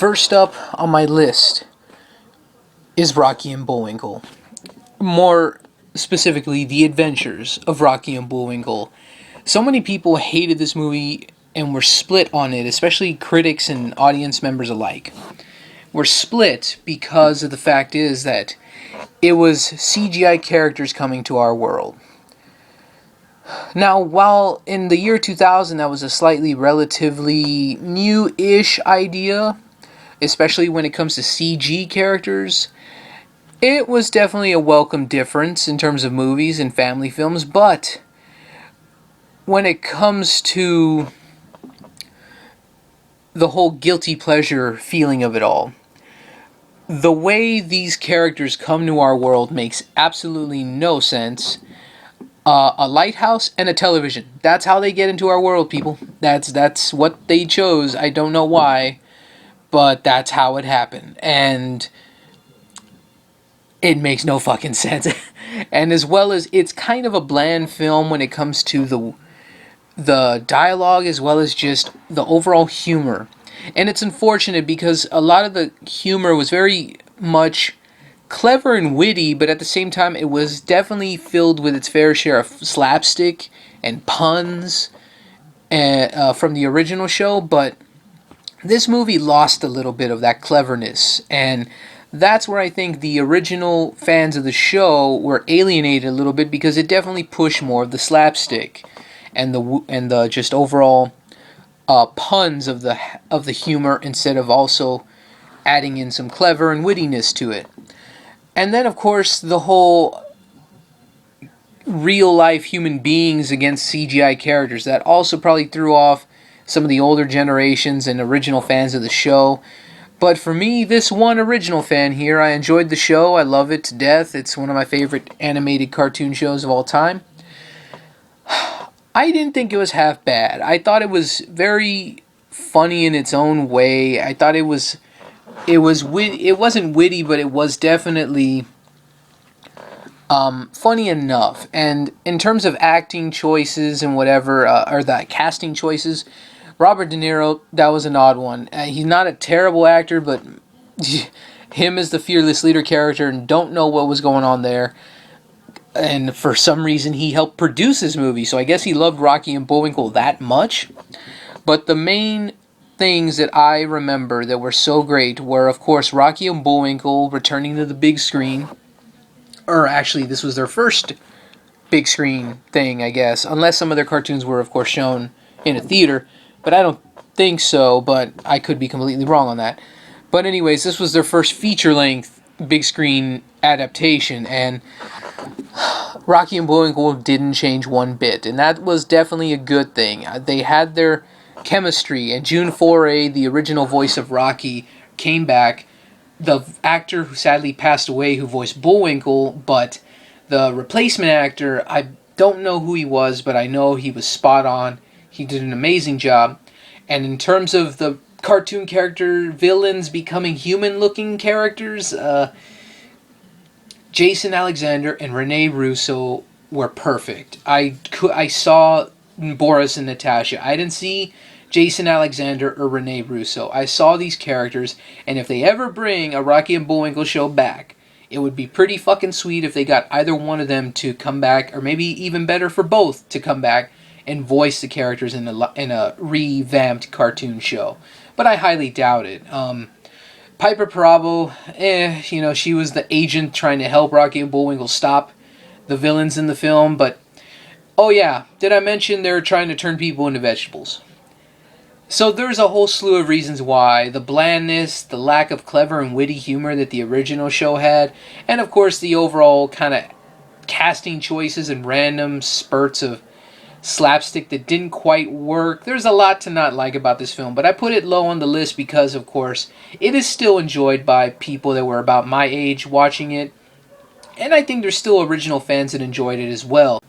First up on my list is Rocky and Bullwinkle. More specifically, The Adventures of Rocky and Bullwinkle. So many people hated this movie and were split on it, especially critics and audience members alike. Were split because of the fact is that it was CGI characters coming to our world. Now, while in the year 2000 that was a slightly relatively new-ish idea, especially when it comes to CG characters, it was definitely a welcome difference in terms of movies and family films, but when it comes to the whole guilty pleasure feeling of it all, the way these characters come to our world makes absolutely no sense. A lighthouse and a television. That's how they get into our world, people. That's what they chose. I don't know why, but that's how it happened. And it makes no fucking sense. And as well as it's kind of a bland film when it comes to the dialogue as well as just the overall humor. And it's unfortunate because a lot of the humor was very much clever and witty, but at the same time it was definitely filled with its fair share of slapstick and puns from the original show, but this movie lost a little bit of that cleverness, and that's where I think the original fans of the show were alienated a little bit because it definitely pushed more of the slapstick and the just overall puns of the humor instead of also adding in some clever and wittiness to it. And then, of course, the whole real-life human beings against CGI characters. That also probably threw off some of the older generations and original fans of the show. But for me, this one original fan here, I enjoyed the show. I love it to death. It's one of my favorite animated cartoon shows of all time. I didn't think it was half bad. I thought it was very funny in its own way. I thought it wasn't witty, but it was definitely funny enough. And in terms of acting choices and whatever, or the casting choices, Robert De Niro, that was an odd one. He's not a terrible actor, but him as the fearless leader character, and don't know what was going on there. And for some reason, he helped produce this movie, so I guess he loved Rocky and Bullwinkle that much. But the main things that I remember that were so great were, of course, Rocky and Bullwinkle returning to the big screen. Or actually, this was their first big screen thing, I guess. Unless some of their cartoons were, of course, shown in a theater. But I don't think so, but I could be completely wrong on that. But anyways, this was their first feature-length big screen adaptation, and Rocky and Bullwinkle didn't change one bit. And that was definitely a good thing. They had their chemistry, and June Foray, the original voice of Rocky, came back. The actor who sadly passed away who voiced Bullwinkle, but the replacement actor, I don't know who he was, but I know he was spot on. He did an amazing job. And in terms of the cartoon character villains becoming human-looking characters, Jason Alexander and Rene Russo were perfect. I saw Boris and Natasha. I didn't see Jason Alexander or Rene Russo. I saw these characters, and if they ever bring a Rocky and Bullwinkle show back, it would be pretty fucking sweet if they got either one of them to come back, or maybe even better for both to come back and voice the characters in a revamped cartoon show. But I highly doubt it. Piper Perabo, she was the agent trying to help Rocky and Bullwinkle stop the villains in the film, but oh yeah, did I mention they're trying to turn people into vegetables? So there's a whole slew of reasons why. The blandness, the lack of clever and witty humor that the original show had, and of course the overall kind of casting choices and random spurts of slapstick that didn't quite work. There's a lot to not like about this film, but I put it low on the list because, of course, it is still enjoyed by people that were about my age watching it, and I think there's still original fans that enjoyed it as well.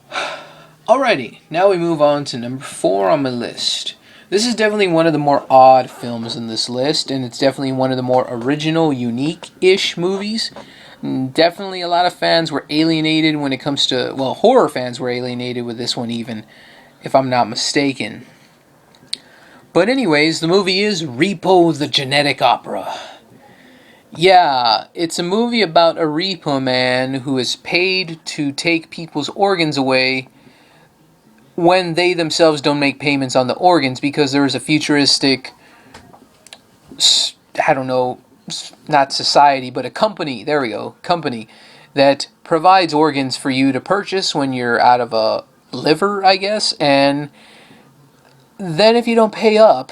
Alrighty, now we move on to number 4 on my list. This is definitely one of the more odd films in this list, and it's definitely one of the more original, unique-ish movies. Definitely a lot of fans were alienated when it comes to, well, horror fans were alienated with this one even, if I'm not mistaken. But anyways, the movie is Repo the Genetic Opera. Yeah, it's a movie about a repo man who is paid to take people's organs away when they themselves don't make payments on the organs because there is a futuristic, I don't know, not society, but a company, there we go, company, that provides organs for you to purchase when you're out of a liver, I guess, and then if you don't pay up,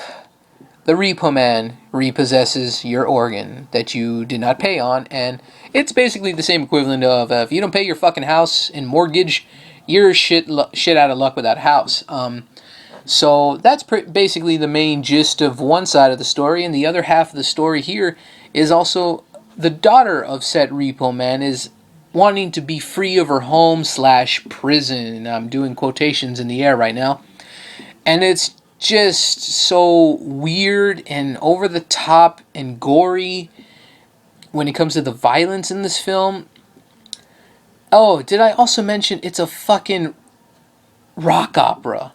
the repo man repossesses your organ that you did not pay on, and it's basically the same equivalent of if you don't pay your fucking house and mortgage, you're shit out of luck with that house. So that's basically the main gist of one side of the story, and the other half of the story here is also the daughter of said repo man is wanting to be free of her home / prison. I'm doing quotations in the air right now. And it's just so weird and over the top and gory when it comes to the violence in this film. Oh, did I also mention it's a fucking rock opera?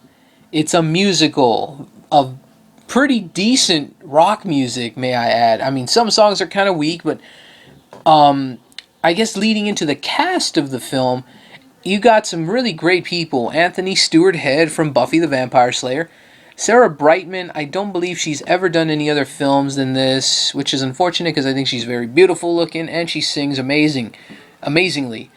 It's a musical of pretty decent rock music, may I add. I mean, some songs are kind of weak, but I guess leading into the cast of the film, you got some really great people. Anthony Stewart Head from Buffy the Vampire Slayer. Sarah Brightman, I don't believe she's ever done any other films than this, which is unfortunate because I think she's very beautiful looking and she sings amazingly.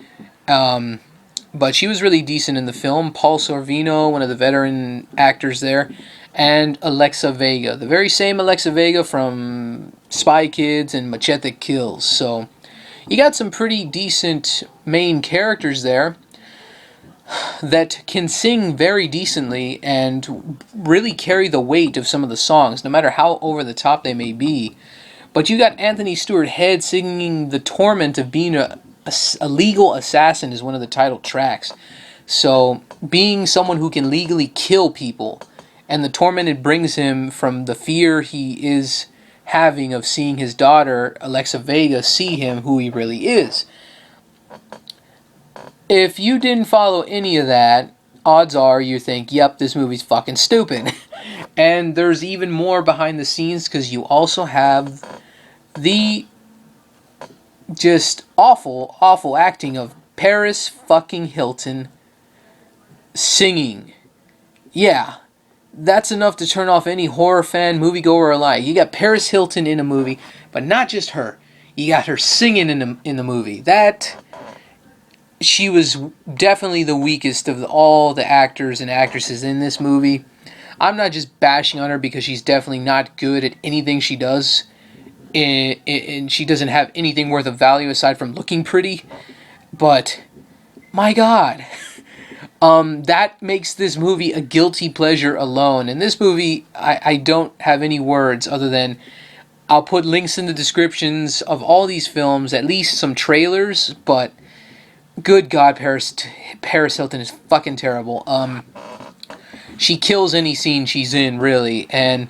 But she was really decent in the film. Paul Sorvino, one of the veteran actors there, and Alexa Vega, the very same Alexa Vega from Spy Kids and Machete Kills. So you got some pretty decent main characters there that can sing very decently and really carry the weight of some of the songs, no matter how over the top they may be. But you got Anthony Stewart Head singing The Torment of Being a Legal Assassin is one of the title tracks. So, being someone who can legally kill people, and the torment it brings him from the fear he is having of seeing his daughter, Alexa Vega, see him who he really is. If you didn't follow any of that, odds are you think, yep, this movie's fucking stupid. And there's even more behind the scenes because you also have the just awful acting of Paris fucking Hilton singing. Yeah, that's enough to turn off any horror fan, moviegoer alike. You got Paris Hilton in a movie, but not just her. You got her singing in the movie. She was definitely the weakest of all the actors and actresses in this movie. I'm not just bashing on her because she's definitely not good at anything she does. And she doesn't have anything worth of value aside from looking pretty. But, my God. That makes this movie a guilty pleasure alone. And this movie, I don't have any words other than I'll put links in the descriptions of all these films, at least some trailers, but good God, Paris Hilton is fucking terrible. She kills any scene she's in, really, and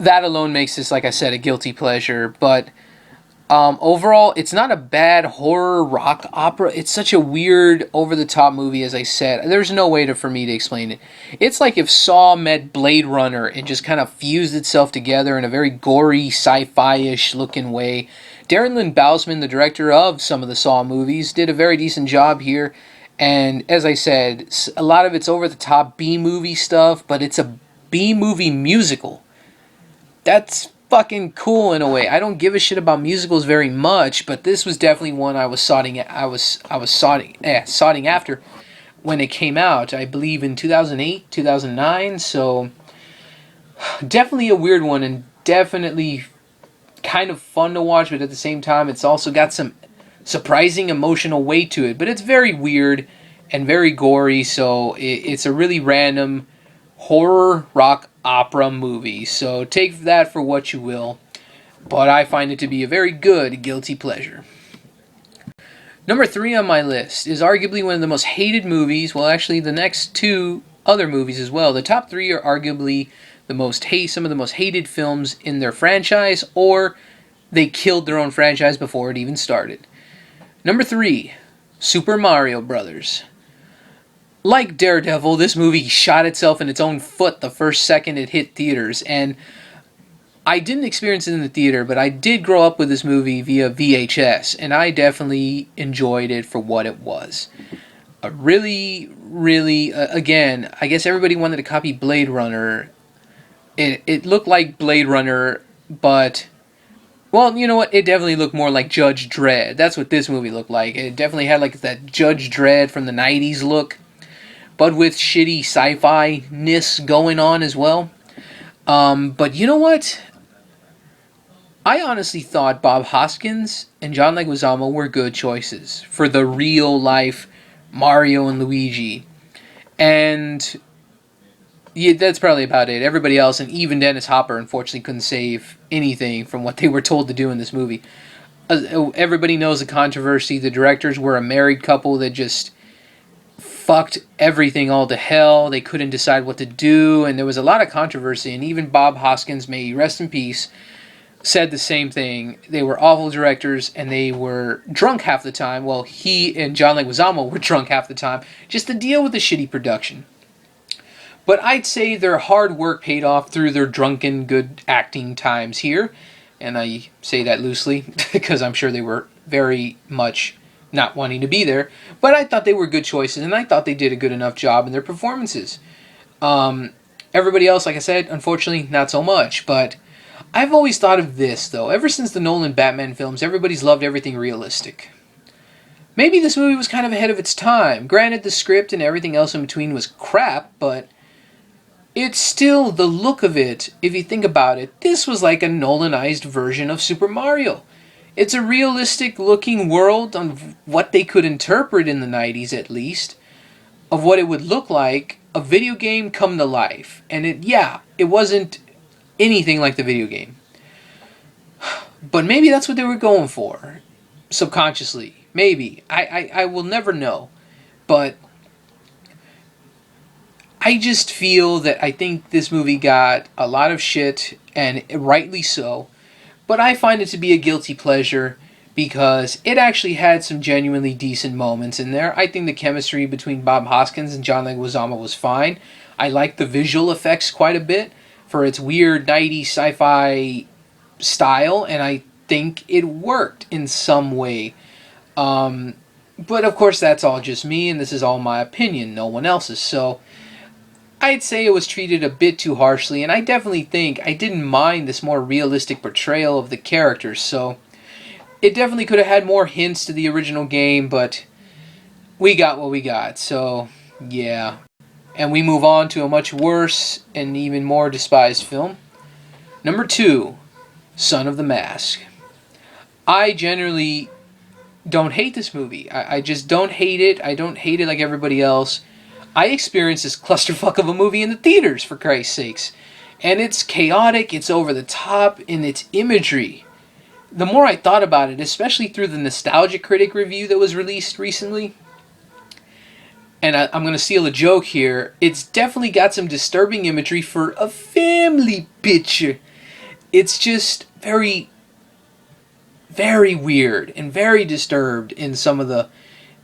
that alone makes this, like I said, a guilty pleasure. But overall, it's not a bad horror rock opera. It's such a weird, over-the-top movie, as I said. There's no way for me to explain it. It's like if Saw met Blade Runner and just kind of fused itself together in a very gory, sci-fi-ish looking way. Darren Lynn Bousman, the director of some of the Saw movies, did a very decent job here. And as I said, a lot of it's over-the-top B-movie stuff, but it's a B-movie musical. That's fucking cool in a way. I don't give a shit about musicals very much, but this was definitely one I was soughting after when it came out. I believe in 2008, 2009. So definitely a weird one and definitely kind of fun to watch, but at the same time, it's also got some surprising emotional weight to it. But it's very weird and very gory, so it's a really random horror rock opera movie. So take that for what you will. But I find it to be a very good guilty pleasure. Number 3 on my list is arguably one of the most hated movies. Well, actually, the next 2 other movies as well. The top 3 are arguably some of the most hated films in their franchise, or they killed their own franchise before it even started. Number 3, Super Mario Brothers. Like Daredevil, this movie shot itself in its own foot the first second it hit theaters, and I didn't experience it in the theater, but I did grow up with this movie via VHS, and I definitely enjoyed it for what it was. A really, again, I guess everybody wanted to copy Blade Runner. It looked like Blade Runner, but, well, you know what? It definitely looked more like Judge Dredd. That's what this movie looked like. It definitely had like that Judge Dredd from the 90s look, but with shitty sci-fi-ness going on as well. But you know what? I honestly thought Bob Hoskins and John Leguizamo were good choices for the real life Mario and Luigi. And yeah, that's probably about it. Everybody else, and even Dennis Hopper, unfortunately, couldn't save anything from what they were told to do in this movie. Everybody knows the controversy. The directors were a married couple that just fucked everything all to hell. They couldn't decide what to do, and there was a lot of controversy. And even Bob Hoskins, may he rest in peace, said the same thing. They were awful directors, and they were drunk half the time. Well, he and John Leguizamo were drunk half the time, just to deal with the shitty production. But I'd say their hard work paid off through their drunken good acting times here. And I say that loosely, because I'm sure they were very much not wanting to be there. But I thought they were good choices, and I thought they did a good enough job in their performances. Everybody else, like I said, unfortunately, not so much. But I've always thought of this, though. Ever since the Nolan Batman films, everybody's loved everything realistic. Maybe this movie was kind of ahead of its time. Granted, the script and everything else in between was crap, but it's still the look of it. If you think about it, this was like a Nolanized version of Super Mario. It's a realistic looking world on what they could interpret in the 90s, at least, of what it would look like a video game come to life. And it wasn't anything like the video game. But maybe that's what they were going for. Subconsciously. Maybe. I will never know. But I just feel that I think this movie got a lot of shit, and rightly so. But I find it to be a guilty pleasure because it actually had some genuinely decent moments in there. I think the chemistry between Bob Hoskins and John Leguizamo was fine. I liked the visual effects quite a bit for its weird 90s sci-fi style, and I think it worked in some way. But of course that's all just me, and this is all my opinion, no one else's, so I'd say it was treated a bit too harshly, and I definitely think I didn't mind this more realistic portrayal of the characters, so it definitely could have had more hints to the original game, but we got what we got, so yeah. And we move on to a much worse and even more despised film. Number 2, Son of the Mask. I generally don't hate this movie. I just don't hate it. I don't hate it like everybody else. I experienced this clusterfuck of a movie in the theaters, for Christ's sakes. And it's chaotic, it's over the top in its imagery. The more I thought about it, especially through the Nostalgia Critic review that was released recently, and I'm going to steal a joke here, it's definitely got some disturbing imagery for a family picture. It's just very, very weird and very disturbed in some of the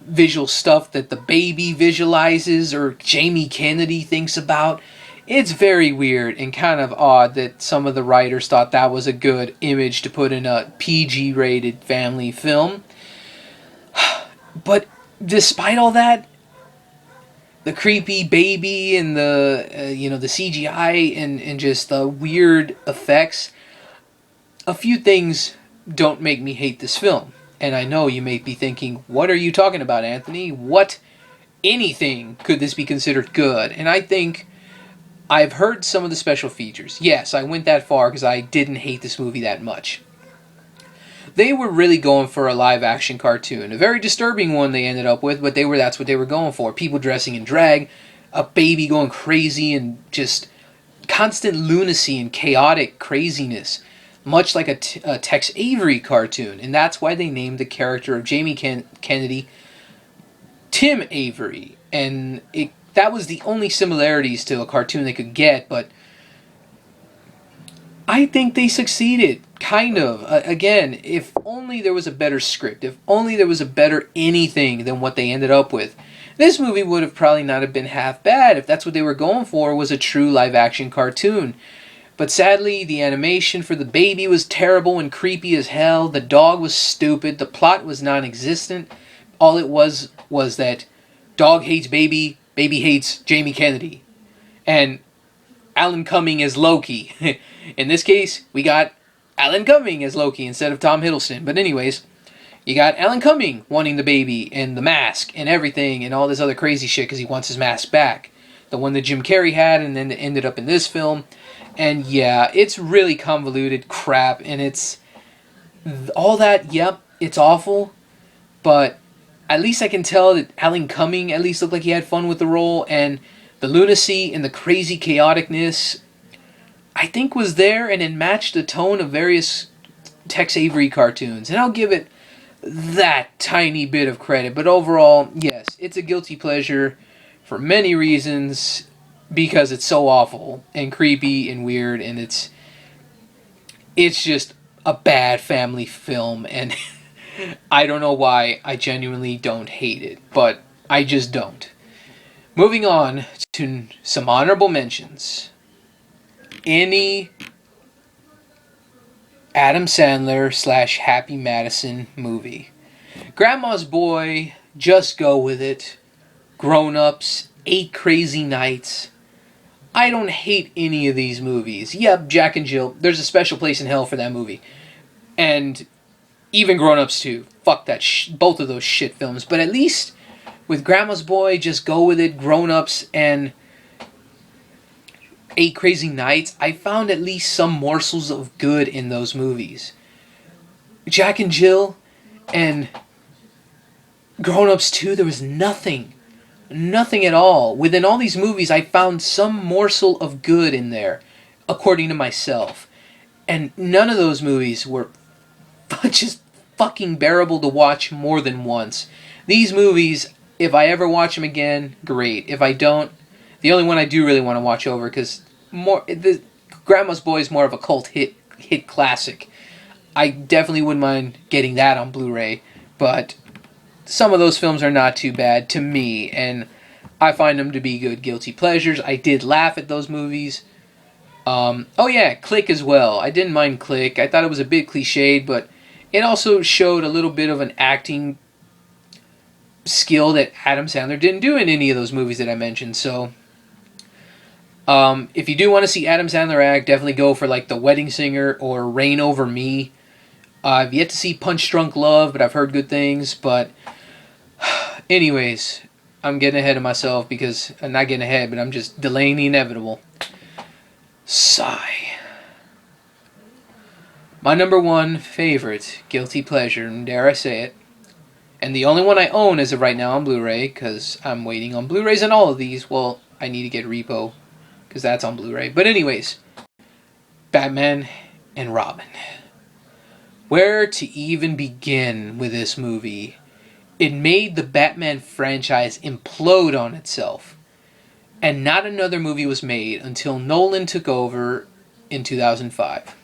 visual stuff that the baby visualizes or Jamie Kennedy thinks about. It's very weird and kind of odd that some of the writers thought that was a good image to put in a PG-rated family film. But despite all that, the creepy baby and the the CGI and just the weird effects, a few things don't make me hate this film. And I know you may be thinking, what are you talking about, Anthony? What anything could this be considered good? And I think I've heard some of the special features. Yes, I went that far because I didn't hate this movie that much. They were really going for a live-action cartoon. A very disturbing one they ended up with, but that's what they were going for. People dressing in drag, a baby going crazy, and just constant lunacy and chaotic craziness. Much like a Tex Avery cartoon. And that's why they named the character of Jamie Kennedy Tim Avery. And that was the only similarities to a cartoon they could get, but I think they succeeded, kind of. Again, if only there was a better script, if only there was a better anything than what they ended up with. This movie would have probably not have been half bad if that's what they were going for, was a true live-action cartoon. But sadly, the animation for the baby was terrible and creepy as hell. The dog was stupid. The plot was non-existent. All it was that dog hates baby, baby hates Jamie Kennedy. And Alan Cumming as Loki. In this case, we got Alan Cumming as Loki instead of Tom Hiddleston. But anyways, you got Alan Cumming wanting the baby and the mask and everything and all this other crazy shit because he wants his mask back. The one that Jim Carrey had and then it ended up in this film. And yeah, it's really convoluted crap and it's all that, yep, it's awful. But at least I can tell that Alan Cumming at least looked like he had fun with the role, and the lunacy and the crazy chaoticness I think was there and it matched the tone of various Tex Avery cartoons. And I'll give it that tiny bit of credit. But overall, yes, it's a guilty pleasure for many reasons because it's so awful and creepy and weird, and it's just a bad family film, and I don't know why. I genuinely don't hate it, but I just don't. Moving on to some honorable mentions. Any Adam Sandler / Happy Madison movie. Grandma's Boy, Just Go With It, Grown Ups, 8 Crazy Nights. I don't hate any of these movies. Yep, Jack and Jill, there's a special place in hell for that movie. And even Grown Ups too. Fuck that both of those shit films. But at least with Grandma's Boy, Just Go With It, Grown Ups, and 8 Crazy Nights, I found at least some morsels of good in those movies. Jack and Jill and Grown Ups 2, there was nothing. Nothing at all. Within all these movies, I found some morsel of good in there, according to myself. And none of those movies were just fucking bearable to watch more than once. These movies, if I ever watch them again, great. If I don't, the only one I do really want to watch over, because the Grandma's Boy is more of a cult hit classic. I definitely wouldn't mind getting that on Blu-ray, but some of those films are not too bad to me, and I find them to be good guilty pleasures. I did laugh at those movies. Oh yeah, Click as well. I didn't mind Click. I thought it was a bit cliched, but it also showed a little bit of an acting skill that Adam Sandler didn't do in any of those movies that I mentioned. So, if you do want to see Adam Sandler act, definitely go for like The Wedding Singer or Reign Over Me. I've yet to see Punch Drunk Love, but I've heard good things. But anyways, I'm getting ahead of myself because I'm not getting ahead, but I'm just delaying the inevitable. Sigh. My number one favorite guilty pleasure, and dare I say it, and the only one I own as of right now on Blu-ray, because I'm waiting on Blu-rays on all of these. Well, I need to get Repo, because that's on Blu-ray. But anyways, Batman and Robin. Where to even begin with this movie? It made the Batman franchise implode on itself. And not another movie was made until Nolan took over in 2005.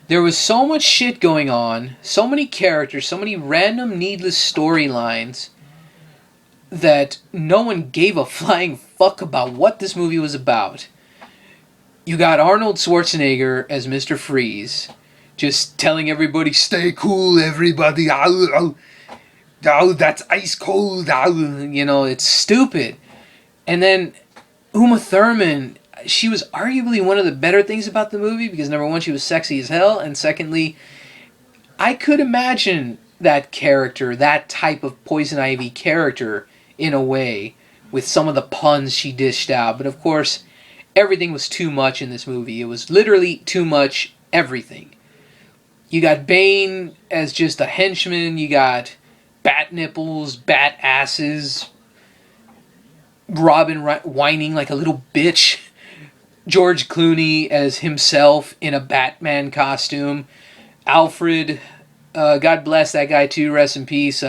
There was so much shit going on, so many characters, so many random needless storylines that no one gave a flying fuck about what this movie was about. You got Arnold Schwarzenegger as Mr. Freeze, just telling everybody, stay cool, everybody. Ow, that's ice cold. You know, it's stupid. And then Uma Thurman, she was arguably one of the better things about the movie because number one, she was sexy as hell, and secondly, I could imagine that character, that type of Poison Ivy character, in a way, with some of the puns she dished out. But of course, everything was too much in this movie. It was literally too much everything. You got Bane as just a henchman. You got bat nipples, bat asses, Robin whining like a little bitch, George Clooney as himself in a Batman costume, Alfred, God bless that guy too, rest in peace.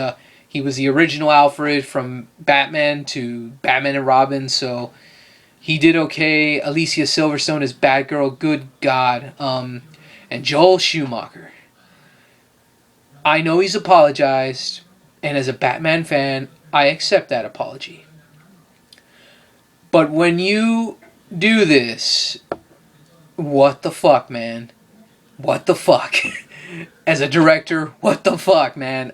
He was the original Alfred from Batman to Batman and Robin, so he did okay. Alicia Silverstone as Batgirl, good God. And Joel Schumacher. I know he's apologized, and as a Batman fan, I accept that apology. But when you do this, what the fuck, man? What the fuck? As a director, what the fuck, man?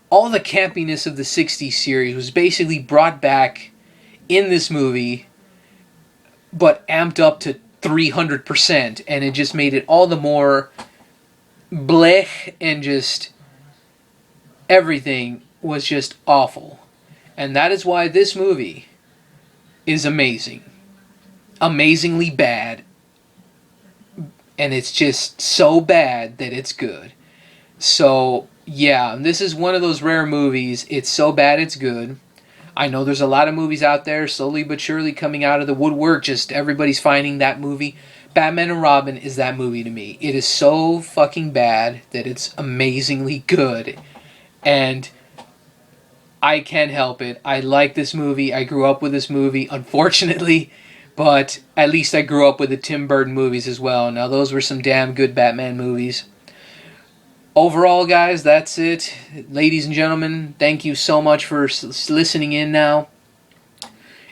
All the campiness of the 60s series was basically brought back in this movie, but amped up to 300%, and it just made it all the more blech, and just everything was just awful. And that is why this movie is amazing. Amazingly bad. And it's just so bad that it's good. So, yeah, this is one of those rare movies. It's so bad it's good. I know there's a lot of movies out there, slowly but surely coming out of the woodwork. Just everybody's finding that movie. Batman and Robin is that movie to me. It is so fucking bad that it's amazingly good. And I can't help it. I like this movie. I grew up with this movie, unfortunately. But at least I grew up with the Tim Burton movies as well. Now, those were some damn good Batman movies. Overall, guys, that's it. Ladies and gentlemen, thank you so much for listening in now.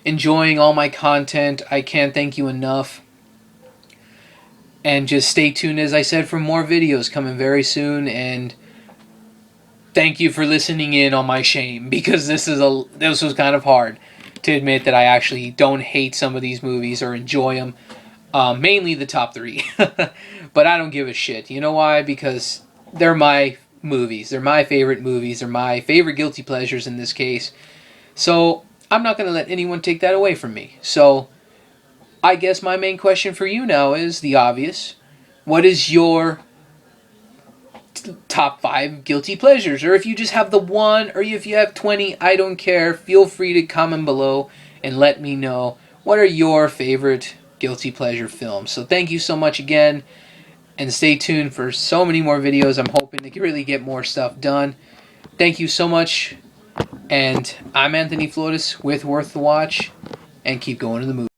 Enjoying all my content. I can't thank you enough. And just stay tuned, as I said, for more videos coming very soon. And thank you for listening in on my shame, because this was kind of hard to admit that I actually don't hate some of these movies or enjoy them. Mainly the top 3. But I don't give a shit. You know why? Because they're my movies. They're my favorite movies. They're my favorite guilty pleasures in this case. So I'm not going to let anyone take that away from me. So I guess my main question for you now is the obvious. What is your top 5 guilty pleasures? Or if you just have the one, or if you have 20, I don't care. Feel free to comment below and let me know what are your favorite guilty pleasure films. So thank you so much again, and stay tuned for so many more videos. I'm hoping to really get more stuff done. Thank you so much, and I'm Anthony Flores with Worth the Watch, and keep going to the movies.